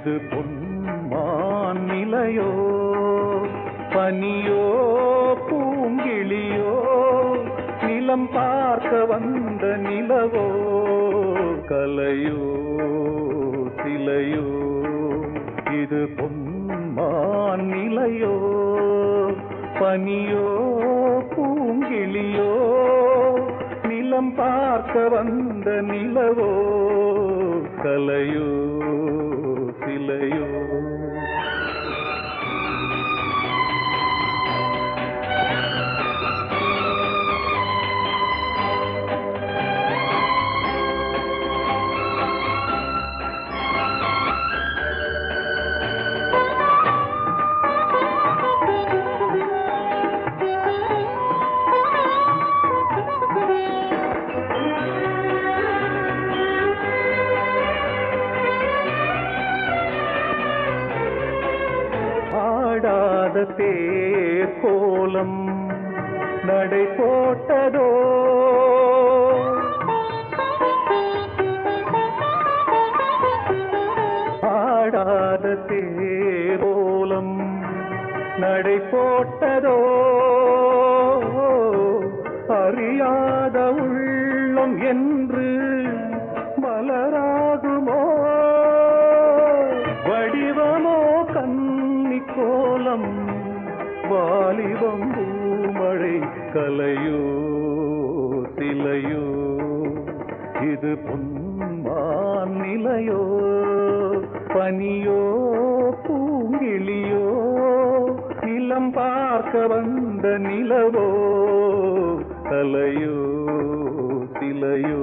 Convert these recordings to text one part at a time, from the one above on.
இது பொன்மான் நிலையோ பனியோ பூங்கிளியோ நிலம் பார்க்க வந்த நிலவோ கலையோ சிலையோ இது பொன்மான் நிலையோ பனியோ பூங்கிளியோ நிலம் பார்க்க வந்த நிலவோ கலையோ சிலையோ தேர் கோலம் நடை போட்டதோ ஆடாத தேர் கோலம் நடை போட்டதோ அறியாத உள்ளம் என்று மலராகுமோ வடிவமோ கன்னி கோலம் வாலிபம் பூமழை கலையோ சிலையோ இது பொன்மான் நிலையோ பனியோ பூங்கிளியோ நிலம் பார்க்க வந்த நிலவோ கலையோ சிலையோ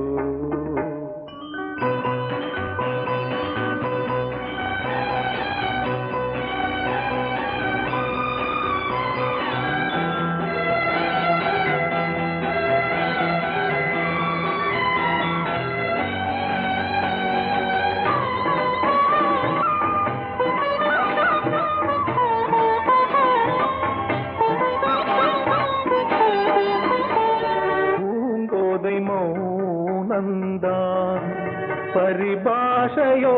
மௌனந்தான் பரிபாஷையோ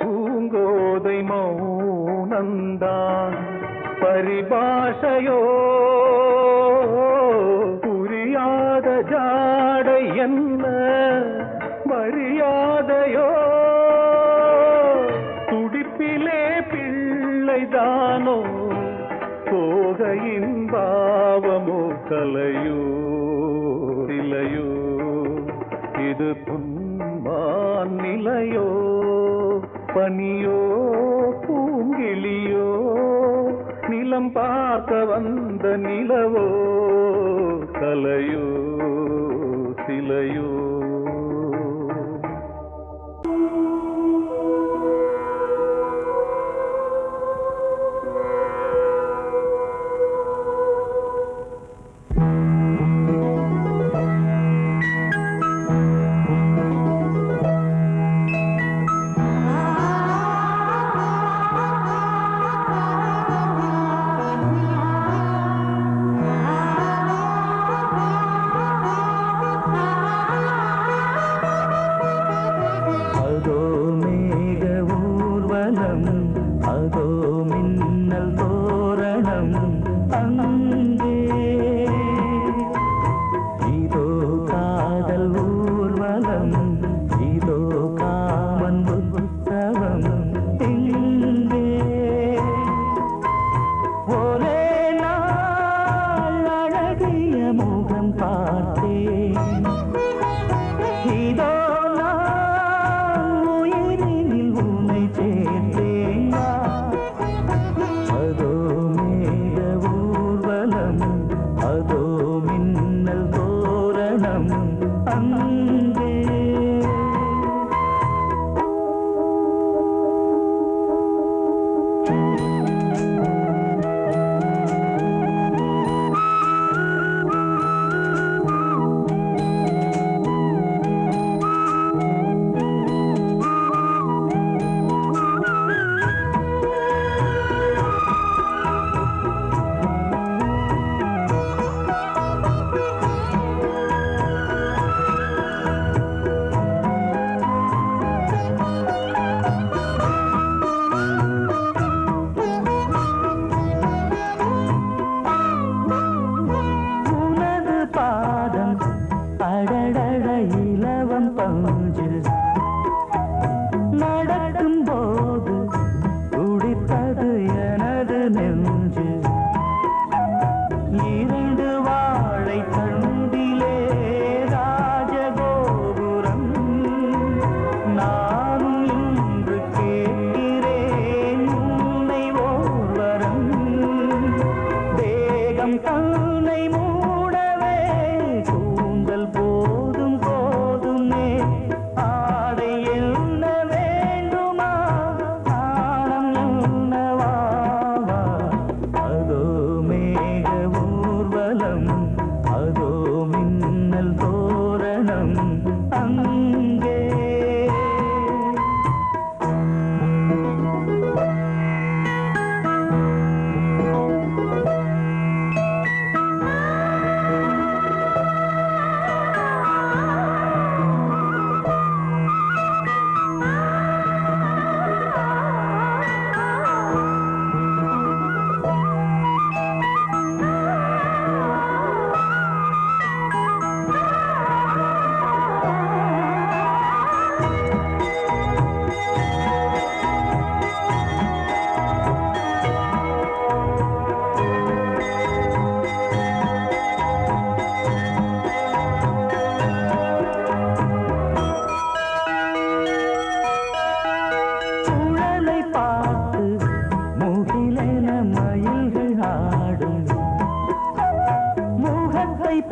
பூங்கோதை மௌனந்தான் பரிபாஷையோ புரியாத ஜாடை என்ன மரியாதையோ துடிப்பிலே பிள்ளைதானோ சோகையின் பாவமோ கலையோ சிலையோ இது பொன்மான் நிலையோ பனியோ பூங்கிளியோ நிலம் பார்க்க வந்த நிலவோ கலையோ சிலையோ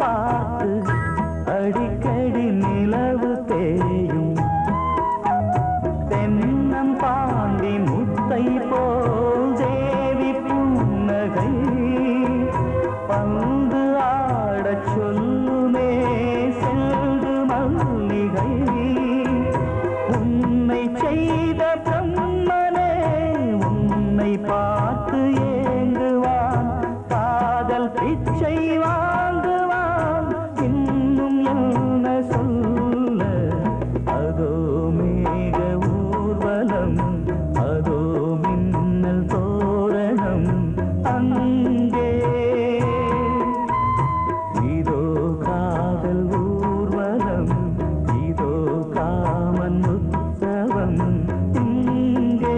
பார்த்து அடிக்கடி நிலவு தேயும் தென்னம் பாண்டி முத்தை போல் தேவி புன்னகை பந்து ஆடச் சொல்லுமே செல்து மல்லிகை உன்னை செய்த பிரம்மனே உன்னை பார்த்து ஏங்குவான் காதல் பிச்சை வாங்குவான் இன்னும் என்ன சொல்ல அதோ மேக ஊர்வலம் அதோ மின்னல் தோரணம் அங்கே இதோ காதல் ஊர்வலம் இதோ காமன் உற்சவம் இங்கே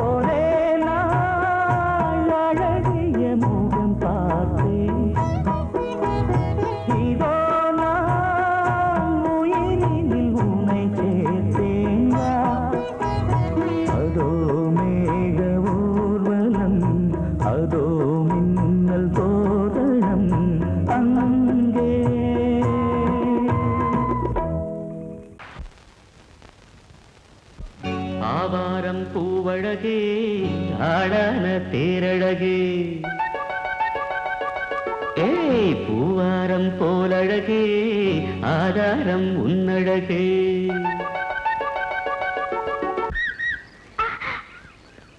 ஒரே நாள் அழகிய முகம் பார்த்தேன் இதோ நான் உயிரினில் உன்னை சேர்த்தேன் அதோ மேக ஊர்வலம் அதோ மின்னல் தோரணம் அங்கே ஆவாரம் பூவழகே ஆடான தேரழகே ஏய் பூவாரம் போலழகே ஆதாரம் உன்னழகே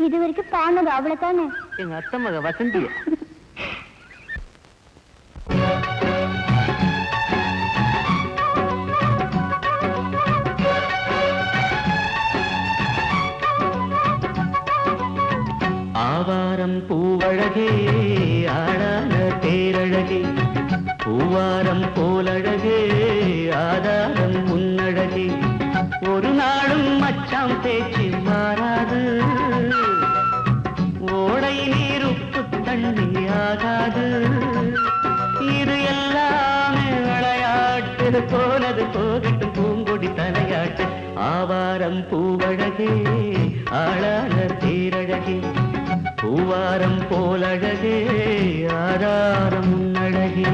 இது வரைக்கும் பாடுனது அவ்வளவுதானே? எங்க அத்தை மக வசந்தி ஆவாரம் பூவழகே ஆடான தேரழகே பூவாரம் போலழகே ஆதாரம் உன்னழகே ஒரு நாளும் மச்சாம் பேச்சு மாறாது ஓடை நீர் உப்பு தண்ணி ஆகாது இது எல்லாமே விளையாட்டு போனது போகட்டும் பூங்கொடி தலையாட்டு ஆவாரம் பூவழகே ஆளான தேரழகே பூவாரம் போலழகே ஆதாரம் உன்னழகே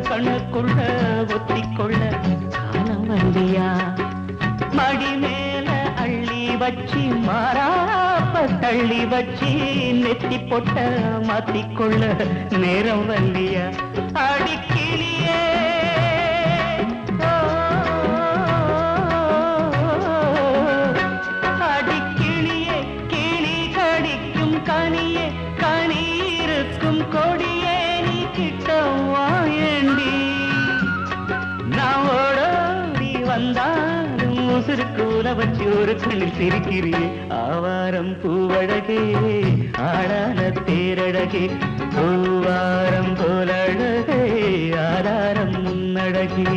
கண்ணுக்குள்ள ஒத்திக்கொள்ள காலம் வந்தியா மடி மேல அள்ளி வச்சி மாறாப்ப தள்ளி வச்சி நெத்தி பொட்ட மாத்திக்கொள்ள நேரம் வந்தியா அடிக்கிளியே அடிக்கிளியே கிளி கடிக்கும் கனியே கனி இருக்கும் கொடியே நீ கிட்ட வாயண்டி நான் ஓடி வந்தாலும் உசுருக்கு உல வச்சு ஒரு கண்ணில் சிரிக்கிறே ஆவாரம் பூவழகே ஆடான தேரழகே பூவாரம் போலழகே ஆதாரம் முன்னழகே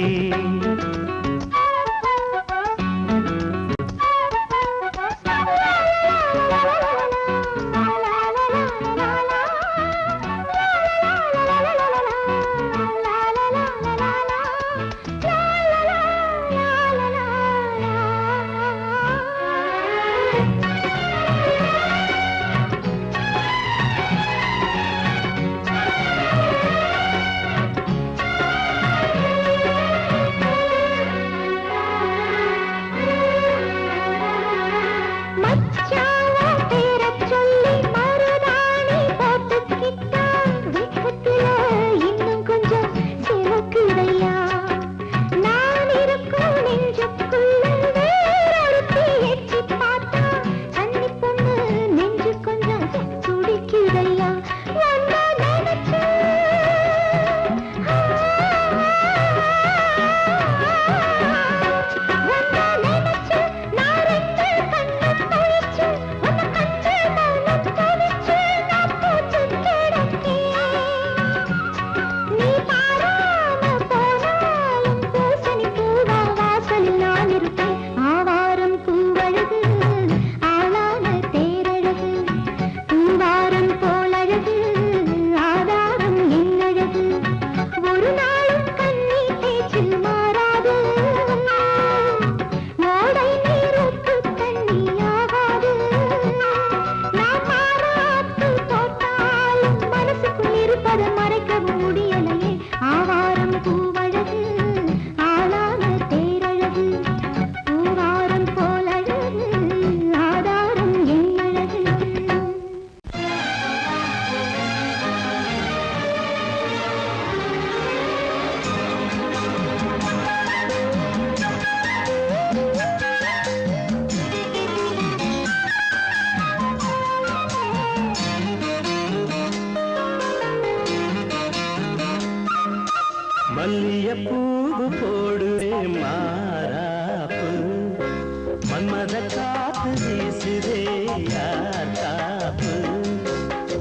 மன்மத காத்து வீசுதே யார் காப்பு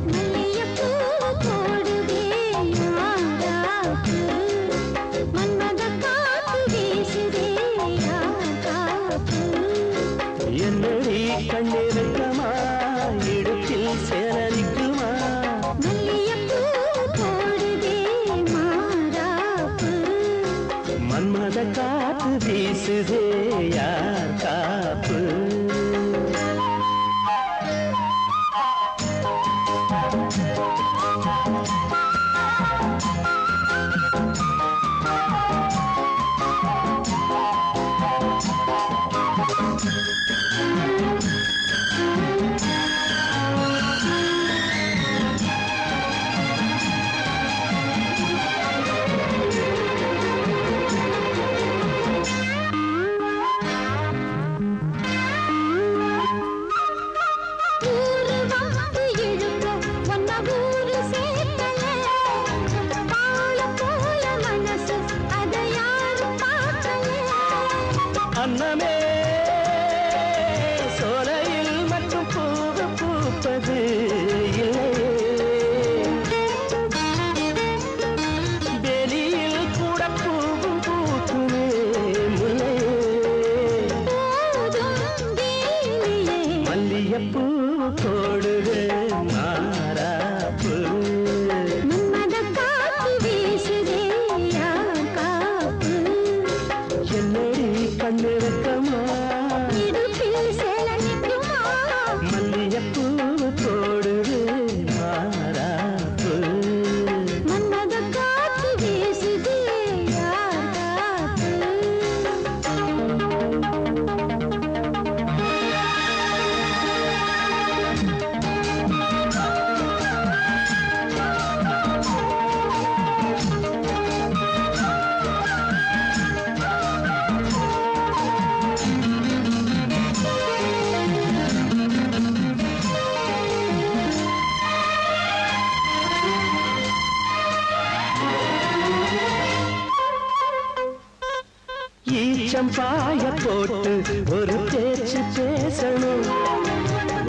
மல்லிகைப்பூ போடுதே யாராப்பு மன்மத காத்து வீசுதே யாராப்பு என்னடி கண்ணிருக்கமா இடுப்பில் சேரரிக்குமா மல்லிகைப்பூ போடுதே மாறாப்பு மன்மத காத்து வீசுதே யார் காப்பு ஊரு வந்து இழுக்க ஒன்ன ஊரு சேர்த்தல பால போல மனசு அதை யாரும் பார்க்கல அன்னமே சோலையில் மட்டும் பூவு பூப்பது வெளியில் கூட பூவும் பூக்குமே முல்லை போதும் வேலியே மல்லியப்பூ போடுது மாறாப்பு மன்மத காத்து வீசுதே யார் காப்பு என்னடி கண்ணிருக்கமா இடுப்பில் சேல நிற்குமா மல்லியப்பூ போடுது மாறாப்பு மன்மத காத்து வீசுதே யார் காப்பு ஈச்சம் பாய போட்டு ஒரு பேச்சு பேசணும்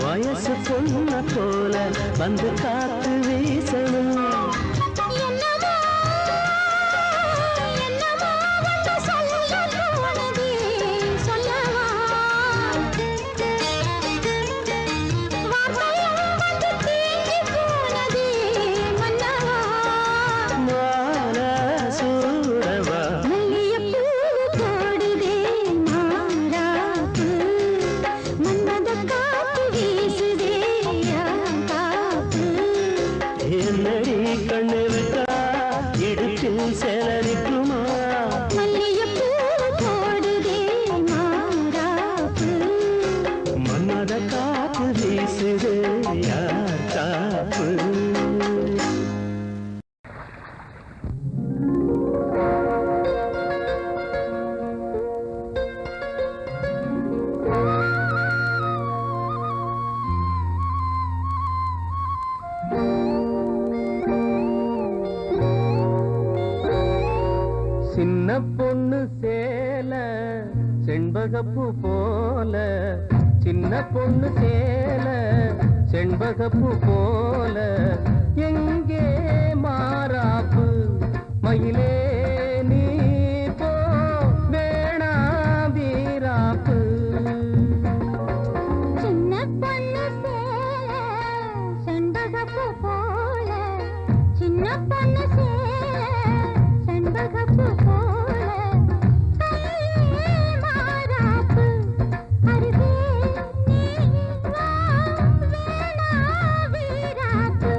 வயசு பொண்ண போல வந்து காத்து வீசணும் என்னமோ என்னமோ வந்து சொல்ல போனதே சொல்லவா வார்த்தையும் வந்து தீங்கி போனதே மன்னவா மாற சூடவா மல்லிகைப்பூ போடுதே மாறாப்பு மன்மத காத்து வீசுதே யார் காப்பு என்னடி கண்ணிருக்கா இடுப்பில் சேலரிக்குமா மல்லிகைப்பூ போடுதே மாறாப்பு மன்மத காத்து வீசுது யார் காப்பு சின்ன பொண்ணு சேல செண்பகப்பூ போல சின்ன பொண்ணு சேல செண்பகப்பூ போல எங்கே மாறாப்பு மயிலே நீ போ வேணா வீராப்பு சின்ன பொண்ணு சேல செண்பகப்பூ போல சின்ன பொண்ணு சேல செண்பகப்பூ போல கையே மாறாப்பு அருகே நீ வா வேணா வீராப்பு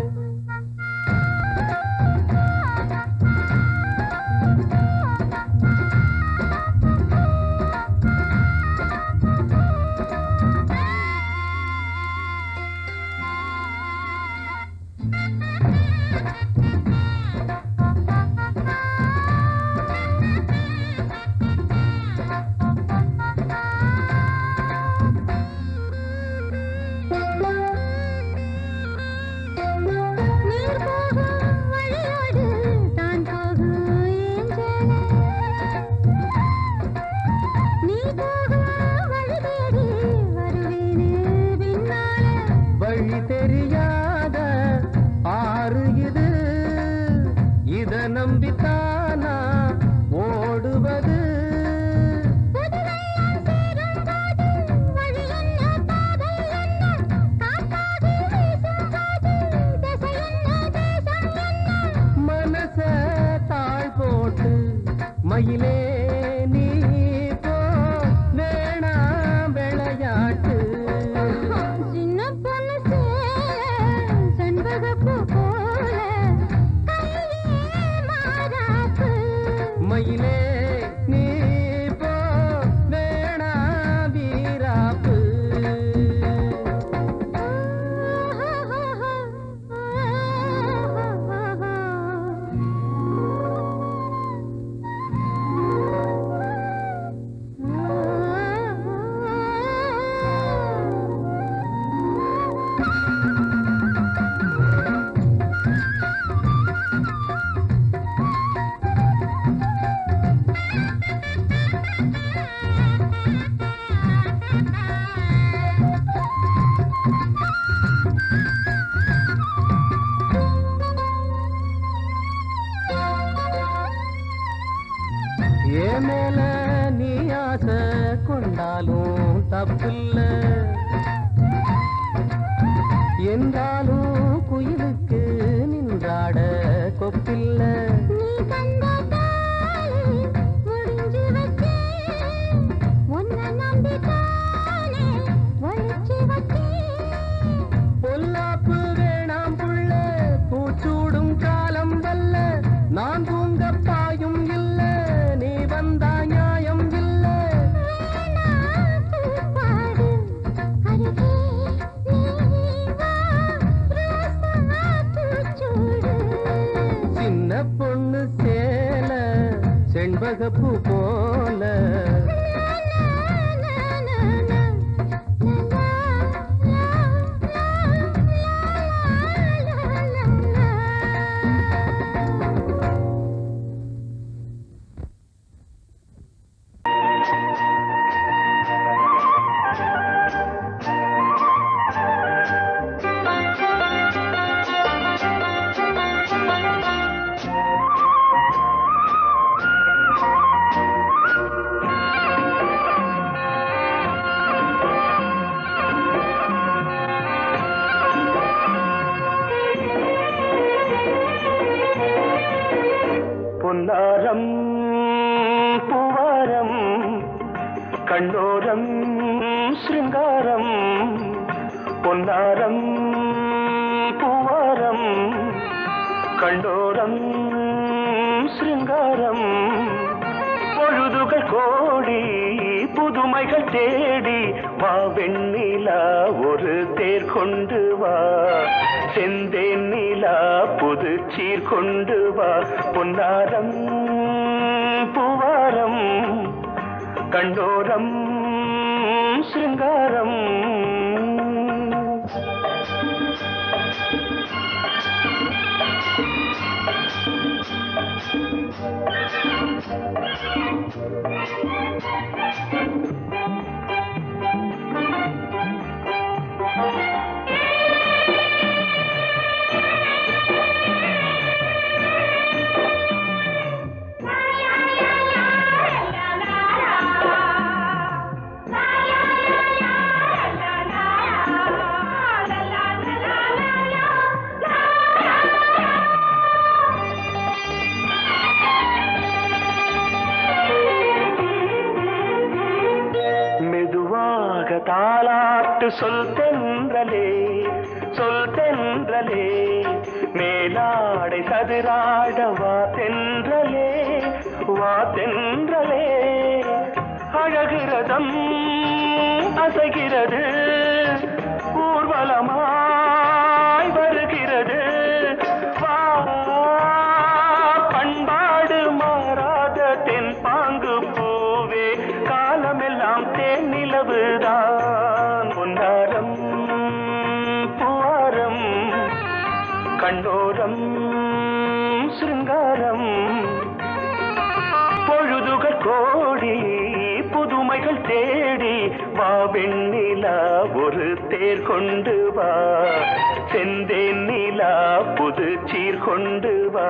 பொல்லாப்பில்ல என்றாலும் குயிலுக்கு நின்றாட கொப்பில்ல நீ தந்த தாலி முடிஞ்சு வச்சேன் உன்னை நம்பித்தானே ஒளிச்சு வச்சேன் பொல்லாப்பு வேணாம் புள்ள பூச்சூடும் காலம் வல்ல நான் தூங்க பாயும் இல்ல நீ வந்தா நியாயம் இல்ல பாடு அருகே நீ வா ரோசா பூச்சூடு சின்ன பொண்ணு சேல செண்பகப்பூ போல பொன்னாரம் பூவாரம் கண்ணோரம் சிருங்காரம் பொன்னாரம் பூவாரம் கண்ணோரம் சிருங்காரம் பொழுதுகள் கோடி புதுமைகள் தேடி வா வெண்ணிலா ஒரு தேர் கொண்டு வா செந்தேன் நிலா புது சீர் கொண்டு வா பொன்னாரம் பூவாரம் கண்டோரம் சிருங்காரம் தாலாட்டு சொல் தென்றலே சொல் தென்றலே மேலாடை சதுராட வா தென்றலே வா தென்றலே அழகிறதம் அசைகிறது ஊர்வலமாய் வருகிறது வா பண்பாடு மாறாத தென் பாங்கு பூவே காலமெல்லாம் தேன் நிலவுதான் பொன்னாரம் பூவாரம் கண்டோரம் சிருங்காரம் பொழுதுகள் கோடி புதுமைகள் தேடி வா வெண்ணிலா ஒரு தேர் கொண்டு வா செந்தேன் நிலா புது சீர் கொண்டு வா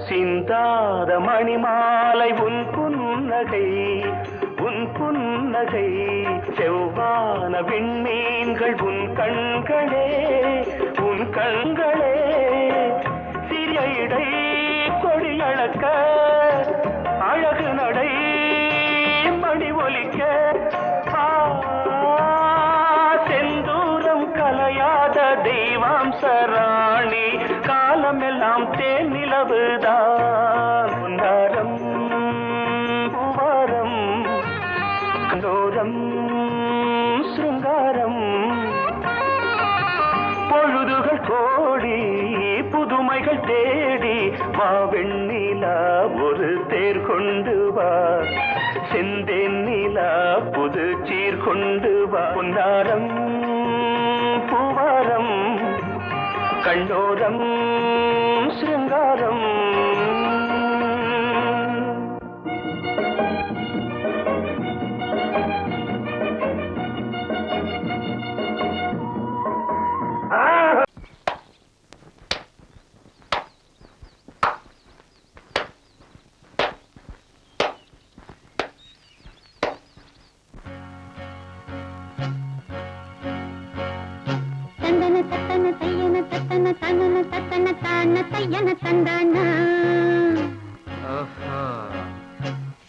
சிந்தாத மணிமாலை உன் புன்னகை செவ்வான விண்மீன்கள் உன் கண்களே சிறிய இடை கொடியளக்க அழகு நடை மணி ஒலிக்க செந்தூரம் கலையாத தெய்வாம்சராணி காலமெல்லாம் தேன் நிலவுதான் பொன்னாரம் பூவாரம் கண்டோரம் சிருங்காரம் தேடி வா வெண்ணிலா ஒரு தேர் கொண்டு வா செந்தேன் நிலா புது சீர் கொண்டு வா பொன்னாரம் பூவாரம் கண்ணோரம் சிருங்காரம்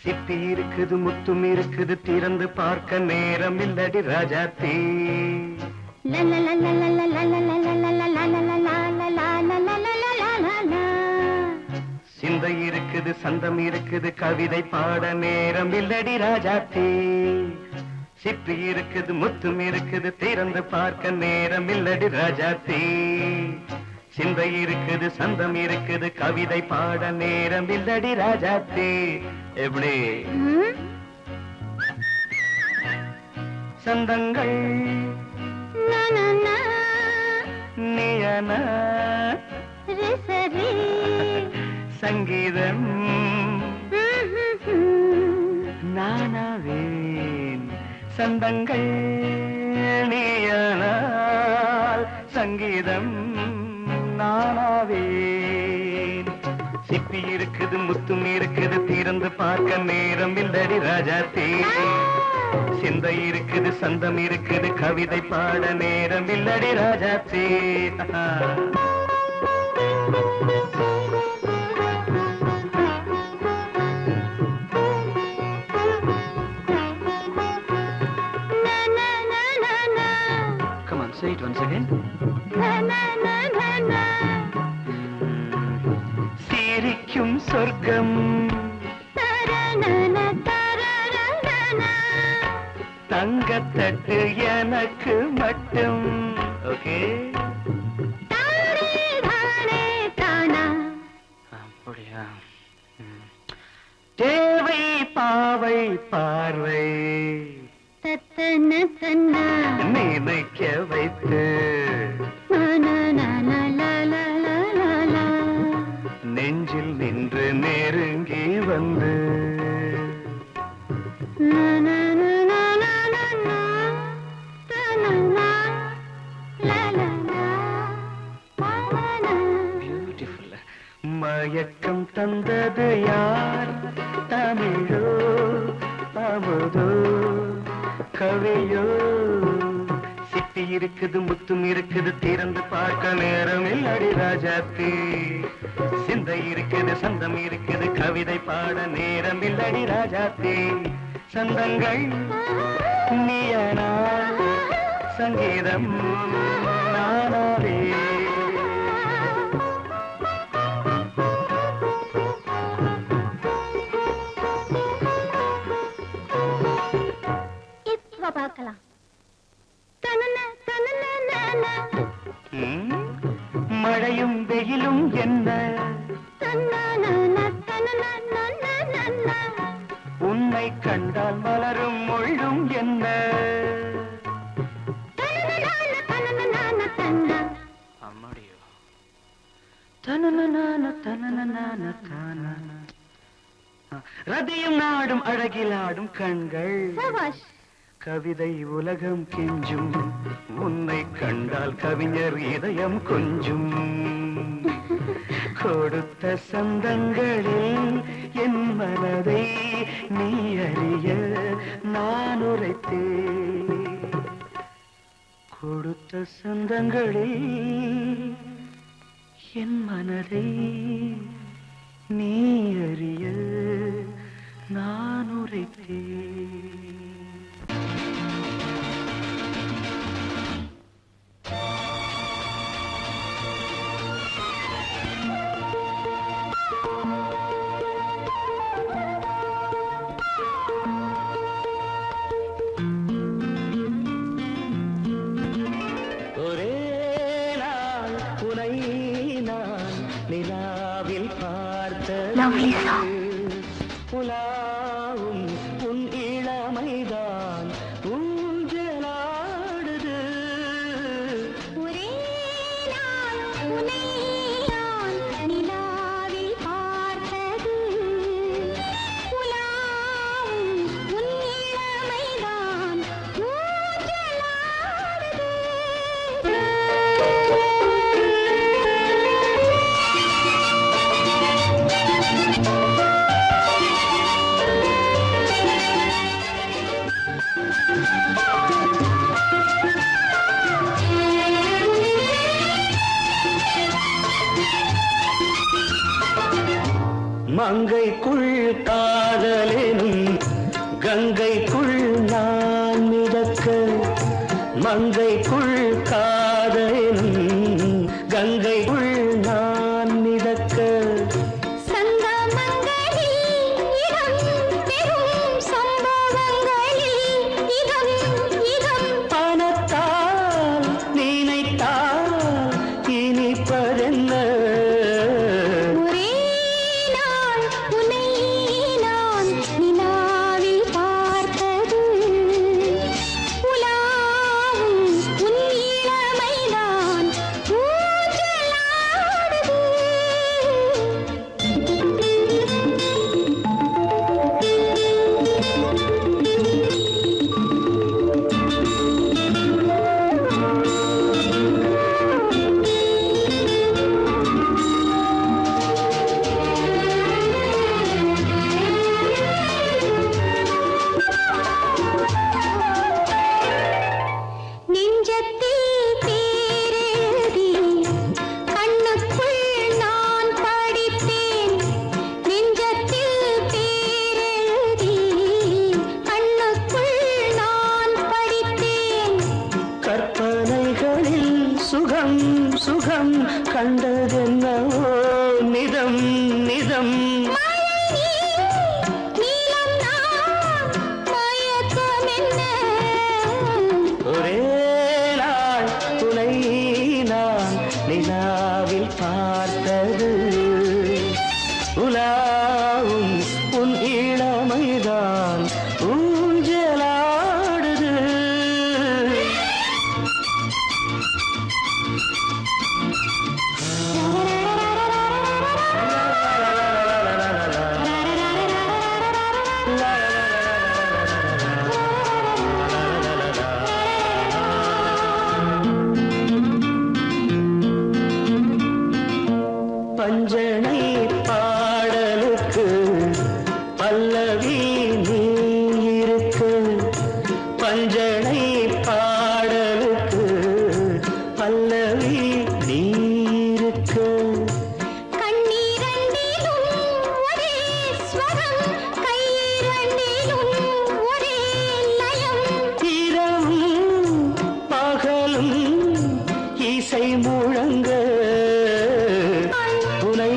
சிப்பி இருக்குது முத்தும் இருக்குது திறந்து பார்க்க நேரம் இல்லடி ராஜாத்தி சிந்தை இருக்குது சந்தம் இருக்குது கவிதை பாட நேரம் இல்லடி ராஜாத்தி சிப்பி இருக்குது முத்தும் இருக்குது திறந்து பார்க்க நேரம் இல்லடி ராஜாத்தி சிந்தை இருக்குது சந்தம் இருக்குது கவிதை பாட நேரம் இல்லடி ராஜாத்தி எப்படி சந்தங்கள் நீயன சங்கீதம் நானாவேன் சந்தங்கள் நீயனால் சங்கீதம் நானாவேன் சிப்பி இருக்குது முத்தும் இருக்குது திறந்து பார்க்க நேரம் இல்லடி ராஜாத்தி சிந்தை இருக்குது சந்தம் இருக்குது கவிதை பாட நேரம் இல்லடி Rajathi Come on, say it once again. சிரிக்கும் சொர்க்கம் தங்கத்தட்டு எனக்கு மட்டும் ஓகே அப்படியா தேவை பாவை பார்வை நினைக்க வைத்து நெஞ்சில் நின்று நெருங்கி வந்து பியூட்டிஃபுல் மயக்கம் தந்தது யார் தமிழோ அமுதோ கவியோ சிப்பி இருக்குது முத்தும் இருக்குது திறந்து பார்க்க நேரம் இல்லடி ராஜாத்தி சிந்தை இருக்குது சந்தம் இருக்குது கவிதை பாட நேரம் இல்லடி ராஜாத்தி சந்தங்கள் நீயனா சங்கீதம் நானாவே பார்க்கலாம் மழையும் வெயிலும் என்ன உன்னை கண்டால் மலரும் மொழியும் என்ன அம்மாடியோ ரதியும் நாடும் அழகிலாடும் கண்கள் கவிதை உலகம் கெஞ்சும் உன்னை கண்டால் கவிஞர் இதயம் கொஞ்சும் கொடுத்த சந்தங்களில் என் மனதை நீ அறிய நான் உரைத்தேன் கொடுத்த சந்தங்களில் என் மனதை நீ அறிய நான் உரைத்தேன் ஒரே நாள் உனை நான் நில lovely song. உலாவும் உன் இளமைதான் ஊஞ்சலாடுது. ஒரே நாள் உன்னை நான் நிலாவில் பார்த்தது. உலாவும் உன் இளமைதான் மங்கைக்குள் காதலெனும் கங்கைக்குள் நான் மிதக்க, மங்கைக்குள் காதலெனும் கங்கைக்குள் நான் மிதக்க. சங்கமங்களில் இடம் பெறும் சம்பவங்களில் இதம் இதம் பணத்தால் நினைத்தால் இனிப்பதென்ன? ஒரே நாள் உன்னை நான் நிலாவில் பார்த்தது. உலாவும் உன் இளமைதான் ஊஞ்சலாடுது. நெஞ்சத்தில் பேரெழுதி கண்ணுக்குள் நான் படித்தேன். நெஞ்சத்தில் பேரெழுதி கண்ணுக்குள் நான் படித்தேன். கற்பனைகளில் சுகம் சுகம் கண்டதென்னவோ நிதம் நிதம். மழை நீலம் நான் மயக்கம் என்ன? ஒரே நாள் உனை நான் நிலாவில் பார்த்தது. உலாவும் உன் இளமைதான் ஊஞ்சலாடுது. பஞ்சனை பாடலுக்கு பல்லவி நீ இருக்கு. பஞ்சனை பாடலுக்கு பல்லவி நீ இருக்கு. கண்ணீரண்டிலும் ஒரே ஸ்வரம், கையிரண்டிலும் ஒரே லயம். இரவும் பகலும் இசை முழங்க உனை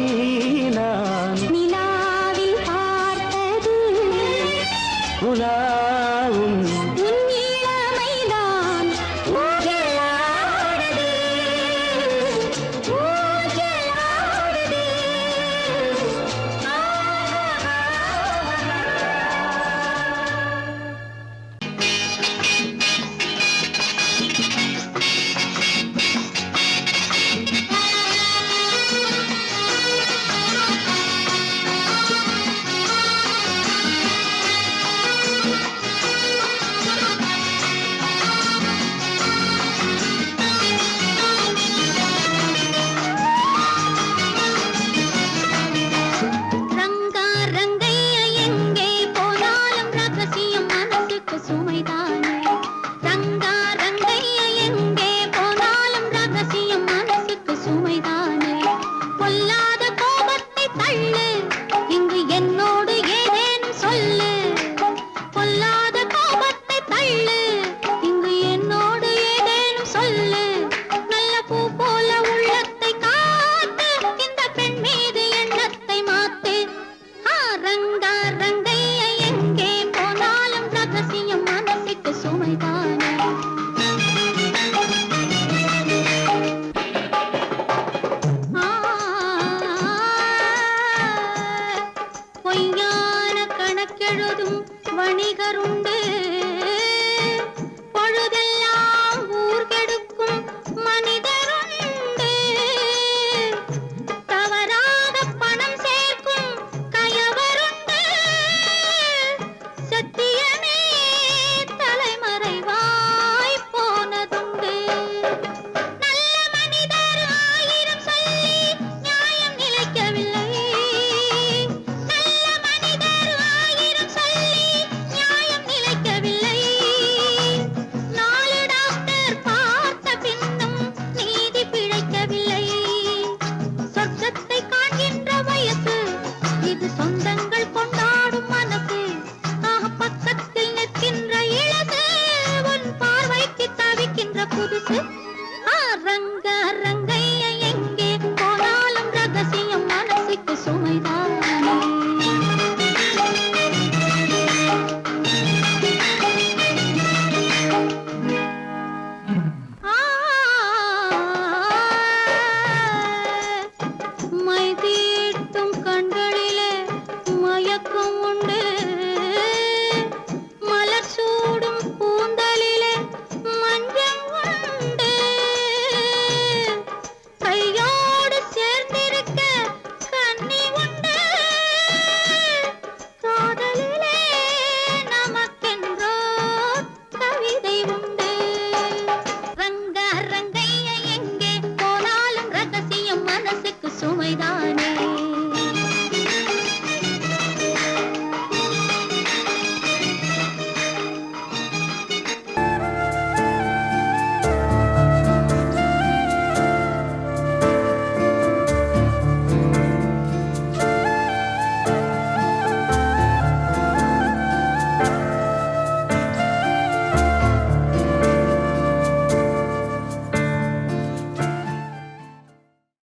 நான் நிலாவில் பார்த்தது. உலாவும் உன் இளமைதான் ஊஞ்சலாடுது. ஊஞ்சலாடுது. புதுசு ரங்க ரங்கைய எங்கே போனாலும் ரகசியம் மனசுக்கு சுமைதான்